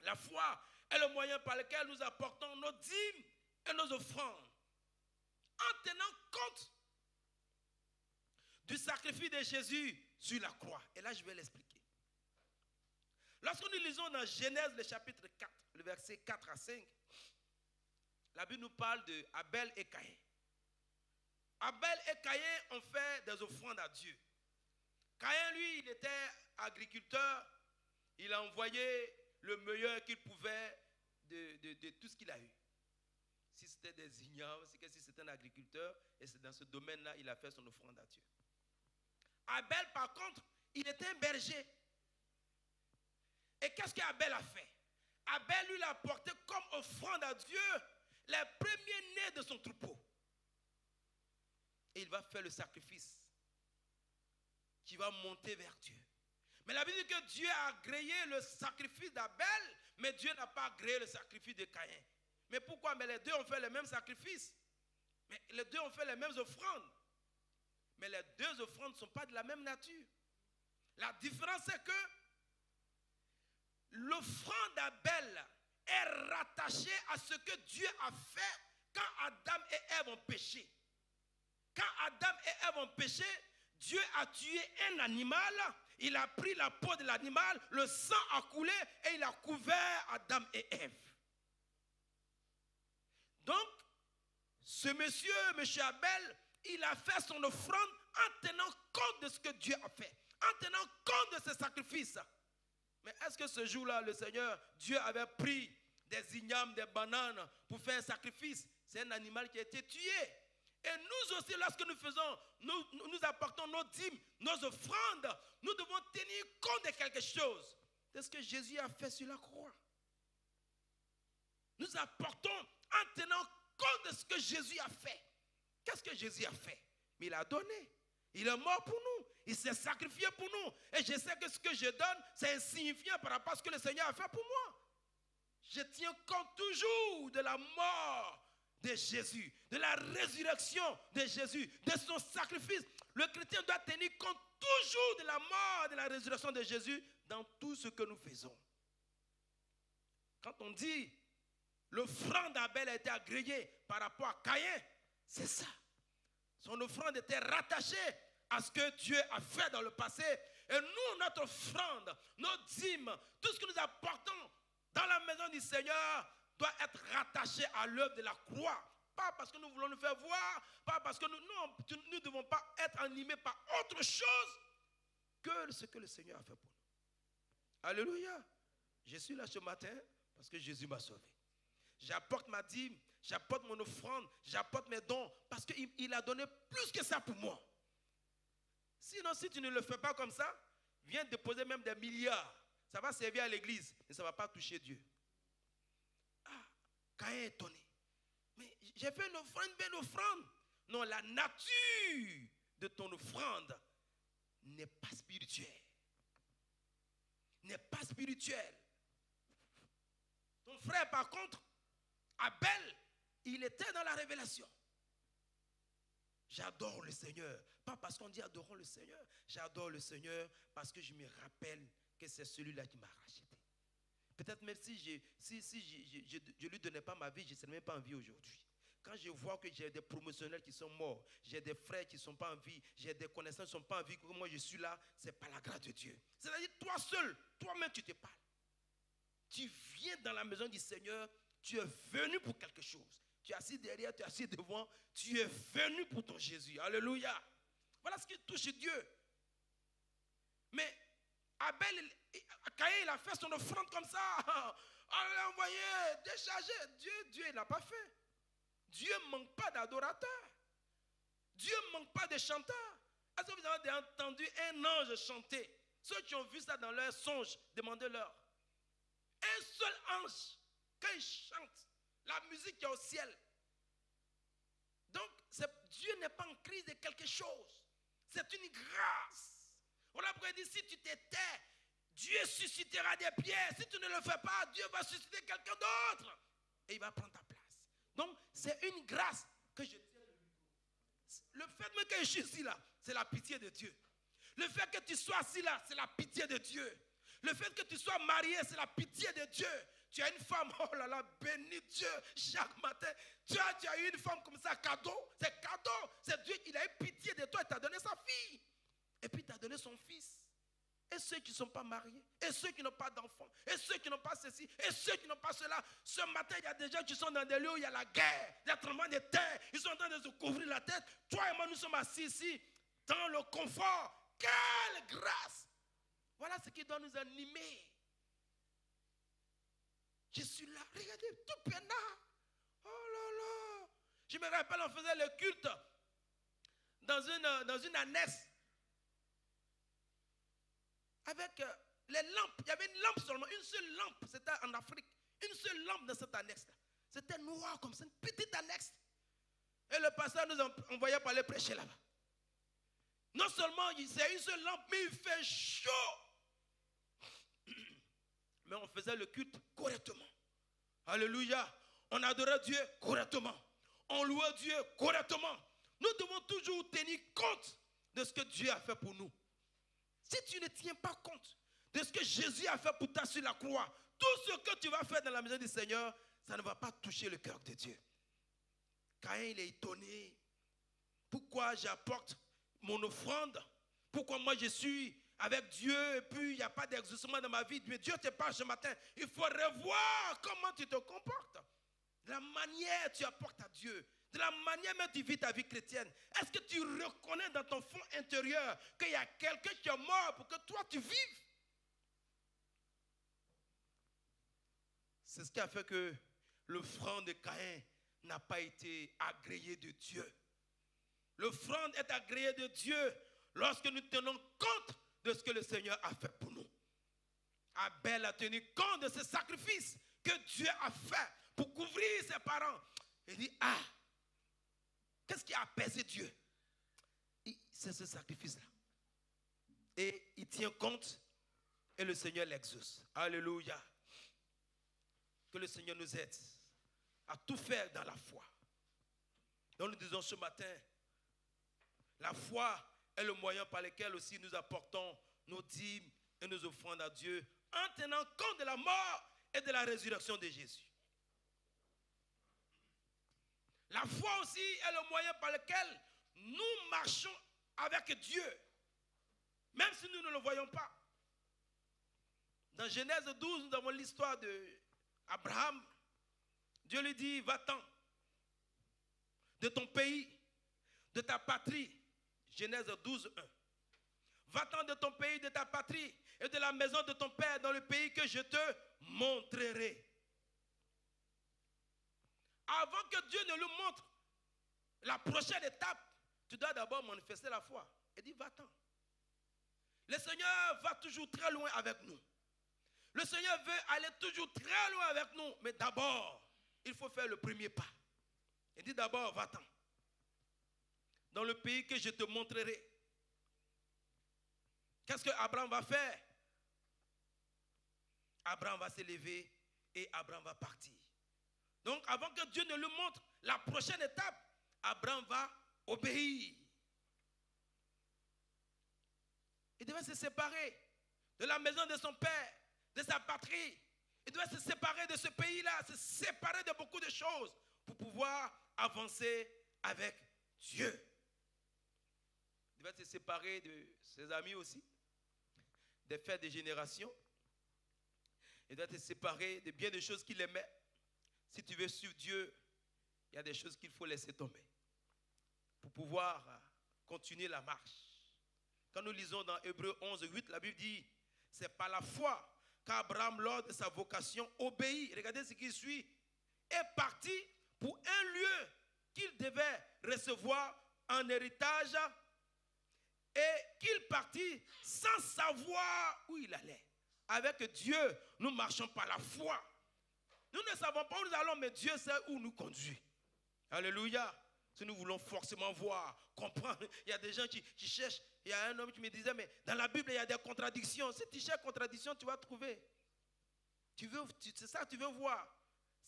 La foi est le moyen par lequel nous apportons nos dîmes et nos offrandes. En tenant compte du sacrifice de Jésus sur la croix. Et là, je vais l'expliquer. Lorsque nous lisons dans Genèse, le chapitre 4, le verset 4 à 5, la Bible nous parle de Abel et Caïn. Abel et Caïn ont fait des offrandes à Dieu. Caïn, lui, il était agriculteur. Il a envoyé le meilleur qu'il pouvait de tout ce qu'il a eu. Si c'était des ignares, si c'était un agriculteur, et c'est dans ce domaine-là, il a fait son offrande à Dieu. Abel, par contre, il était un berger. Et qu'est-ce qu'Abel a fait? Abel, lui, l'a apporté comme offrande à Dieu les premiers-nés de son troupeau. Et il va faire le sacrifice qui va monter vers Dieu. Mais la Bible dit que Dieu a agréé le sacrifice d'Abel, mais Dieu n'a pas agréé le sacrifice de Caïn. Mais pourquoi? Mais les deux ont fait le même sacrifice. Mais les deux ont fait les mêmes offrandes. Mais les deux offrandes ne sont pas de la même nature. La différence, c'est que l'offrande d'Abel est rattachée à ce que Dieu a fait quand Adam et Ève ont péché. Quand Adam et Ève ont péché, Dieu a tué un animal, il a pris la peau de l'animal, le sang a coulé et il a couvert Adam et Ève. Donc, ce monsieur Abel, il a fait son offrande en tenant compte de ce que Dieu a fait, en tenant compte de ce sacrifice. Mais est-ce que ce jour-là, le Seigneur, Dieu avait pris des ignames, des bananes pour faire un sacrifice? C'est un animal qui a été tué. Et nous aussi, lorsque nous faisons, nous apportons nos dîmes, nos offrandes, nous devons tenir compte de quelque chose, de ce que Jésus a fait sur la croix. Nous apportons en tenant compte de ce que Jésus a fait. Qu'est-ce que Jésus a fait? Mais il a donné. Il est mort pour nous. Il s'est sacrifié pour nous. Et je sais que ce que je donne, c'est insignifiant par rapport à ce que le Seigneur a fait pour moi. Je tiens compte toujours de la mort de Jésus, de la résurrection de Jésus, de son sacrifice. Le chrétien doit tenir compte toujours de la mort, de la résurrection de Jésus dans tout ce que nous faisons. Quand on dit l'offrande d'Abel a été agréée par rapport à Caïn, c'est ça. Son offrande était rattachée à ce que Dieu a fait dans le passé. Et nous, notre offrande, nos dîmes, tout ce que nous apportons dans la maison du Seigneur doit être rattaché à l'œuvre de la croix. Pas parce que nous voulons nous faire voir, pas parce que nous ne devons pas être animés par autre chose que ce que le Seigneur a fait pour nous. Alléluia. Je suis là ce matin parce que Jésus m'a sauvé. J'apporte ma dîme, j'apporte mon offrande, j'apporte mes dons parce qu'il a donné plus que ça pour moi. Sinon, si tu ne le fais pas comme ça, viens déposer même des milliards. Ça va servir à l'église, mais ça ne va pas toucher Dieu. Ah, Caïn est étonné. Mais j'ai fait une offrande, une belle offrande. Non, la nature de ton offrande n'est pas spirituel. N'est pas spirituel. Ton frère, par contre, Abel, il était dans la révélation. J'adore le Seigneur. Pas parce qu'on dit adorons le Seigneur. J'adore le Seigneur parce que je me rappelle que c'est celui-là qui m'a racheté. Peut-être même si je ne lui donnais pas ma vie, je ne serais même pas en vie aujourd'hui. Quand je vois que j'ai des promotionnels qui sont morts, j'ai des frères qui ne sont pas en vie, j'ai des connaissances qui ne sont pas en vie, que moi je suis là, ce n'est pas la grâce de Dieu. C'est-à-dire toi seul, toi-même tu te parles. Tu viens dans la maison du Seigneur, tu es venu pour quelque chose. Tu es assis derrière, tu es assis devant, tu es venu pour ton Jésus. Alléluia. Voilà ce qui touche Dieu. Mais Abel, Caïn, il a fait son offrande comme ça. On l'a envoyé, déchargé. Dieu, il n'a pas fait. Dieu ne manque pas d'adorateurs. Dieu ne manque pas de chanteurs. Est-ce que vous avez entendu un ange chanter? Ceux qui ont vu ça dans leur songe, demandez-leur. Un seul ange, quand il chante, la musique qui est au ciel. Donc, Dieu n'est pas en crise de quelque chose. C'est une grâce. On a prédit, si tu te tais, Dieu suscitera des pierres. Si tu ne le fais pas, Dieu va susciter quelqu'un d'autre. Et il va prendre ta place. Donc, c'est une grâce que je tiens le micro. Le fait même que je suis ici là, c'est la pitié de Dieu. Le fait que tu sois assis là, c'est la pitié de Dieu. Le fait que tu sois marié, c'est la pitié de Dieu. Tu as une femme, oh là là, bénis Dieu, chaque matin. Tu as eu une femme comme ça, cadeau. C'est cadeau. C'est Dieu qui a eu pitié de toi et t'a donné sa fille. Et puis il t'a donné son fils. Et ceux qui ne sont pas mariés, et ceux qui n'ont pas d'enfants, et ceux qui n'ont pas ceci, et ceux qui n'ont pas cela. Ce matin, il y a des gens qui sont dans des lieux où il y a la guerre, des tremblements de terre. Ils sont en train de se couvrir la tête. Toi et moi, nous sommes assis ici, dans le confort. Quelle grâce! Voilà ce qui doit nous animer. Je suis là, regardez, tout peinard. Oh là là. Je me rappelle, on faisait le culte dans une annexe. Avec les lampes. Il y avait une lampe seulement, une seule lampe. C'était en Afrique. Une seule lampe dans cette annexe-là. C'était noir comme ça, une petite annexe. Et le pasteur nous envoyait pour aller prêcher là-bas. Non seulement c'est une seule lampe, mais il fait chaud. Mais on faisait le culte correctement. Alléluia. On adorait Dieu correctement. On louait Dieu correctement. Nous devons toujours tenir compte de ce que Dieu a fait pour nous. Si tu ne tiens pas compte de ce que Jésus a fait pour toi sur la croix, tout ce que tu vas faire dans la maison du Seigneur, ça ne va pas toucher le cœur de Dieu. Caïn, il est étonné. Pourquoi j'apporte mon offrande? Pourquoi moi je suis avec Dieu et puis il n'y a pas d'exaucement dans ma vie? Mais Dieu te parle ce matin. Il faut revoir comment tu te comportes. De la manière dont tu apportes à Dieu. De la manière dont tu vis ta vie chrétienne. Est-ce que tu reconnais dans ton fond intérieur qu'il y a quelqu'un qui est mort pour que toi tu vives? C'est ce qui a fait que l'offrande de Caïn n'a pas été agréée de Dieu. L'offrande est agréée de Dieu lorsque nous tenons compte de ce que le Seigneur a fait pour nous. Abel a tenu compte de ce sacrifice que Dieu a fait pour couvrir ses parents. Il dit, ah, qu'est-ce qui a apaisé Dieu? C'est ce sacrifice-là. Et il tient compte et le Seigneur l'exauce. Alléluia. Que le Seigneur nous aide à tout faire dans la foi. Donc nous disons ce matin, la foi est le moyen par lequel aussi nous apportons nos dîmes et nos offrandes à Dieu en tenant compte de la mort et de la résurrection de Jésus. La foi aussi est le moyen par lequel nous marchons avec Dieu, même si nous ne le voyons pas. Dans Genèse 12, nous avons l'histoire d'Abraham. Dieu lui dit, va-t'en de ton pays, de ta patrie. Genèse 12, 1. Va-t'en de ton pays, de ta patrie et de la maison de ton père dans le pays que je te montrerai. Avant que Dieu ne lui montre la prochaine étape, tu dois d'abord manifester la foi. Il dit, va-t'en. Le Seigneur va toujours très loin avec nous. Le Seigneur veut aller toujours très loin avec nous. Mais d'abord, il faut faire le premier pas. Il dit d'abord, va-t'en. dans le pays que je te montrerai. Qu'est-ce que Abraham va faire? Abraham va se lever et Abraham va partir. Donc avant que Dieu ne lui montre la prochaine étape, Abraham va obéir. Il devait se séparer de la maison de son père, de sa patrie. Il devait se séparer de ce pays-là, se séparer de beaucoup de choses pour pouvoir avancer avec Dieu. Il devait se séparer de ses amis aussi, des fêtes de génération. Il doit se séparer de bien des choses qu'il aimait. Si tu veux suivre Dieu, il y a des choses qu'il faut laisser tomber pour pouvoir continuer la marche. Quand nous lisons dans Hébreux 11, 8, la Bible dit, c'est par la foi qu'Abraham, lors de sa vocation, obéit. Regardez ce qui suit. Est parti pour un lieu qu'il devait recevoir en héritage et qu'il partit sans savoir où il allait. Avec Dieu, nous marchons par la foi. Nous ne savons pas où nous allons, mais Dieu sait où nous conduit. Alléluia. Si nous voulons forcément voir, comprendre, il y a des gens qui cherchent. Il y a un homme qui me disait, mais dans la Bible, il y a des contradictions. Si tu cherches contradiction, tu vas trouver. C'est ça que tu veux voir.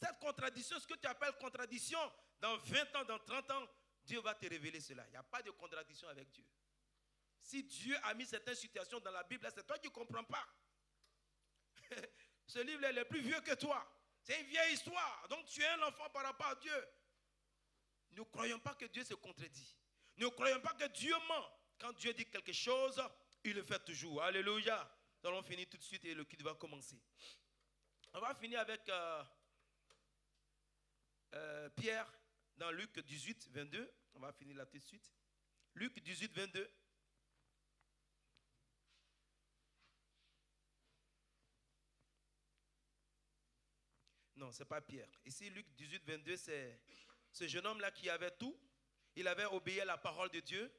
Cette contradiction, ce que tu appelles contradiction, dans 20 ans, dans 30 ans, Dieu va te révéler cela. Il n'y a pas de contradiction avec Dieu. Si Dieu a mis certaines situations dans la Bible, c'est toi qui ne comprends pas. Ce livre est le plus vieux que toi. C'est une vieille histoire. Donc tu es un enfant par rapport à Dieu. Ne croyons pas que Dieu se contredit. Ne croyons pas que Dieu ment. Quand Dieu dit quelque chose, il le fait toujours. Alléluia. Nous allons finir tout de suite et le culte va commencer. On va finir avec Pierre dans Luc 18, 22. On va finir là tout de suite. Luc 18, 22. Non, ce n'est pas Pierre. Ici, Luc 18, 22, c'est ce jeune homme-là qui avait tout. Il avait obéi à la parole de Dieu.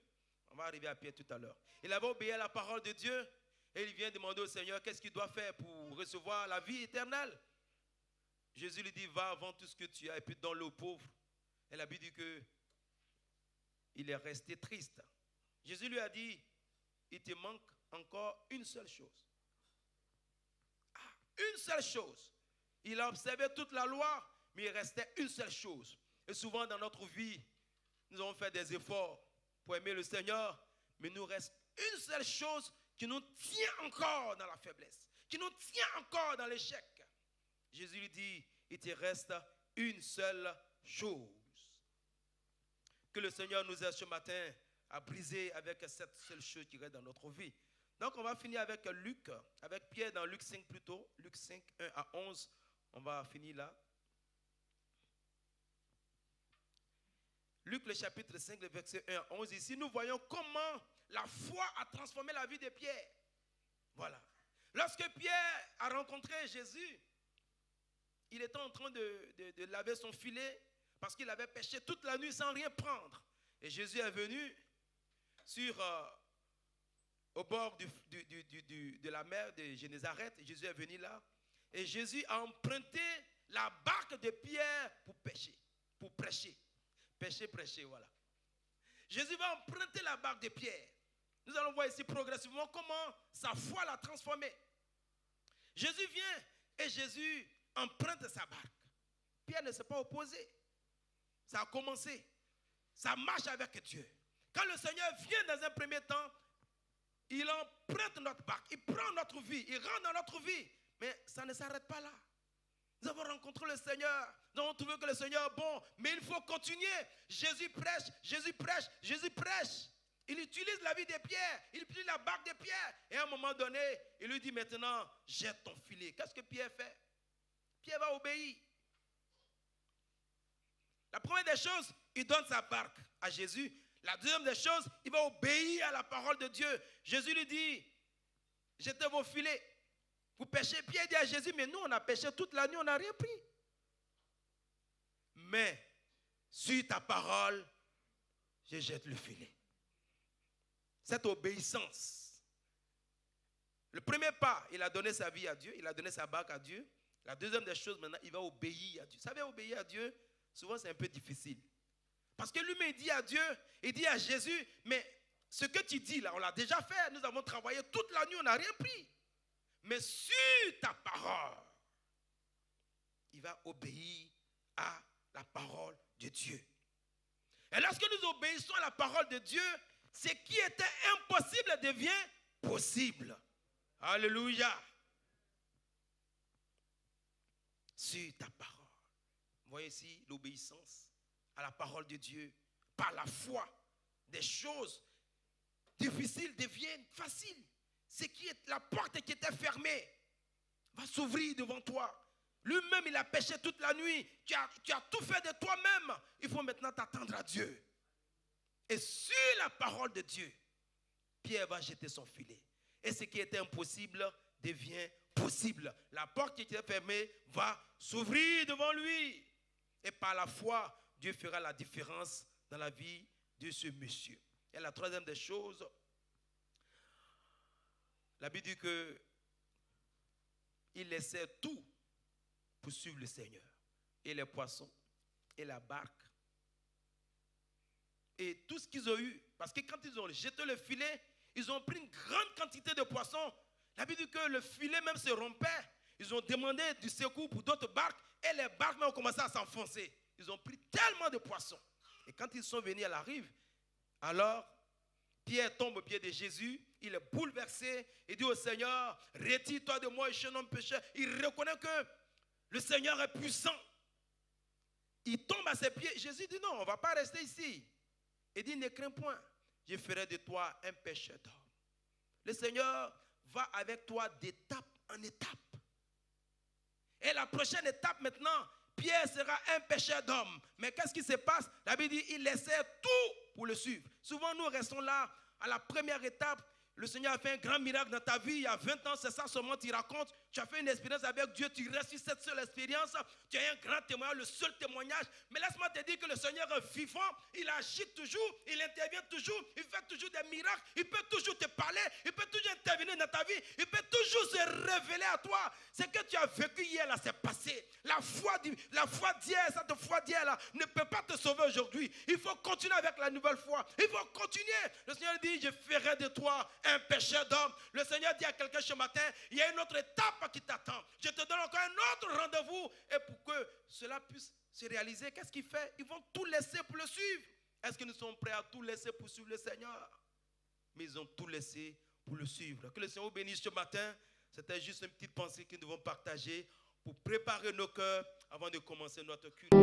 On va arriver à Pierre tout à l'heure. Il avait obéi à la parole de Dieu et il vient demander au Seigneur qu'est-ce qu'il doit faire pour recevoir la vie éternelle. Jésus lui dit, va, vends tout ce que tu as et puis donne-le aux pauvres. Et la Bible dit qu'il est resté triste. Jésus lui a dit, il te manque encore une seule chose. Ah, une seule chose. Il a observé toute la loi, mais il restait une seule chose. Et souvent dans notre vie, nous avons fait des efforts pour aimer le Seigneur, mais il nous reste une seule chose qui nous tient encore dans la faiblesse, qui nous tient encore dans l'échec. Jésus lui dit, il te reste une seule chose. Que le Seigneur nous aide ce matin à briser avec cette seule chose qui reste dans notre vie. Donc on va finir avec Luc, avec Pierre dans Luc 5 plutôt, Luc 5, 1 à 11. On va finir là. Luc le chapitre 5, le verset 1 à 11. Ici, nous voyons comment la foi a transformé la vie de Pierre. Voilà. Lorsque Pierre a rencontré Jésus, il était en train de laver son filet parce qu'il avait pêché toute la nuit sans rien prendre. Et Jésus est venu au bord de la mer de Génézareth. Jésus est venu là. Et Jésus a emprunté la barque de Pierre pour pêcher, pour prêcher. Pêcher, prêcher, voilà. Jésus va emprunter la barque de Pierre. Nous allons voir ici progressivement comment sa foi l'a transformé. Jésus vient et Jésus emprunte sa barque. Pierre ne s'est pas opposé. Ça a commencé. Ça marche avec Dieu. Quand le Seigneur vient dans un premier temps, il emprunte notre barque, il prend notre vie, il rentre dans notre vie. Mais ça ne s'arrête pas là. Nous avons rencontré le Seigneur, nous avons trouvé que le Seigneur est bon, mais il faut continuer. Jésus prêche, Jésus prêche, Jésus prêche. Il utilise la vie de Pierre, il utilise la barque de Pierre. Et à un moment donné, il lui dit maintenant, jette ton filet. Qu'est-ce que Pierre fait? Pierre va obéir. La première des choses, il donne sa barque à Jésus. La deuxième des choses, il va obéir à la parole de Dieu. Jésus lui dit, jetez vos filets. Vous pêchez. Pierre dit à Jésus, mais nous on a pêché toute la nuit, on n'a rien pris. Mais, sur ta parole, je jette le filet. Cette obéissance. Le premier pas, il a donné sa vie à Dieu, il a donné sa barque à Dieu. La deuxième des choses, maintenant, il va obéir à Dieu. Vous savez, obéir à Dieu, souvent c'est un peu difficile. Parce que lui-même dit à Dieu, il dit à Jésus, mais ce que tu dis là, on l'a déjà fait. Nous avons travaillé toute la nuit, on n'a rien pris. Mais sur ta parole, il va obéir à la parole de Dieu. Et lorsque nous obéissons à la parole de Dieu, ce qui était impossible devient possible. Alléluia. Sur ta parole. Vous voyez ici l'obéissance à la parole de Dieu. Par la foi, des choses difficiles deviennent faciles. La porte qui était fermée va s'ouvrir devant toi. Lui-même, il a péché toute la nuit. Tu as tout fait de toi-même. Il faut maintenant t'attendre à Dieu. Et sur la parole de Dieu, Pierre va jeter son filet. Et ce qui était impossible devient possible. La porte qui était fermée va s'ouvrir devant lui. Et par la foi, Dieu fera la différence dans la vie de ce monsieur. Et la troisième des choses, la Bible dit que il laissait tout pour suivre le Seigneur. Et les poissons, et la barque, et tout ce qu'ils ont eu. Parce que quand ils ont jeté le filet, ils ont pris une grande quantité de poissons. La Bible dit que le filet même se rompait. Ils ont demandé du secours pour d'autres barques, et les barques même ont commencé à s'enfoncer. Ils ont pris tellement de poissons. Et quand ils sont venus à la rive, alors Pierre tombe au pied de Jésus, il est bouleversé, il dit au Seigneur, retire-toi de moi, je suis un homme pécheur. Il reconnaît que le Seigneur est puissant. Il tombe à ses pieds. Jésus dit non, on ne va pas rester ici. Il dit ne crains point, je ferai de toi un pécheur d'homme. Le Seigneur va avec toi d'étape en étape. Et la prochaine étape maintenant, Pierre sera un pécheur d'homme. Mais qu'est-ce qui se passe? La Bible dit il laissait tout pour le suivre. Souvent nous restons là à la première étape. Le Seigneur a fait un grand miracle dans ta vie. Il y a 20 ans, c'est ça seulement tu racontes. Tu as fait une expérience avec Dieu. Tu restes sur cette seule expérience. Tu as un grand témoignage, le seul témoignage. Mais laisse-moi te dire que le Seigneur est vivant. Il agit toujours. Il intervient toujours. Il fait toujours des miracles. Il peut toujours te parler. Il peut toujours intervenir dans ta vie. Il peut toujours se révéler à toi. Ce que tu as vécu hier, là, c'est passé. La foi d'hier, cette foi d'hier, là, ne peut pas te sauver aujourd'hui. Il faut continuer avec la nouvelle foi. Il faut continuer. Le Seigneur dit, je ferai de toi un pécheur d'homme. Le Seigneur dit à quelqu'un ce matin, il y a une autre étape qui t'attend. Je te donne encore un autre rendez-vous. Et pour que cela puisse se réaliser, qu'est-ce qu'il fait? Ils vont tout laisser pour le suivre. Est-ce que nous sommes prêts à tout laisser pour suivre le Seigneur? Mais ils ont tout laissé pour le suivre. Que le Seigneur vous bénisse ce matin. C'était juste une petite pensée que nous devons partager pour préparer nos cœurs avant de commencer notre culte.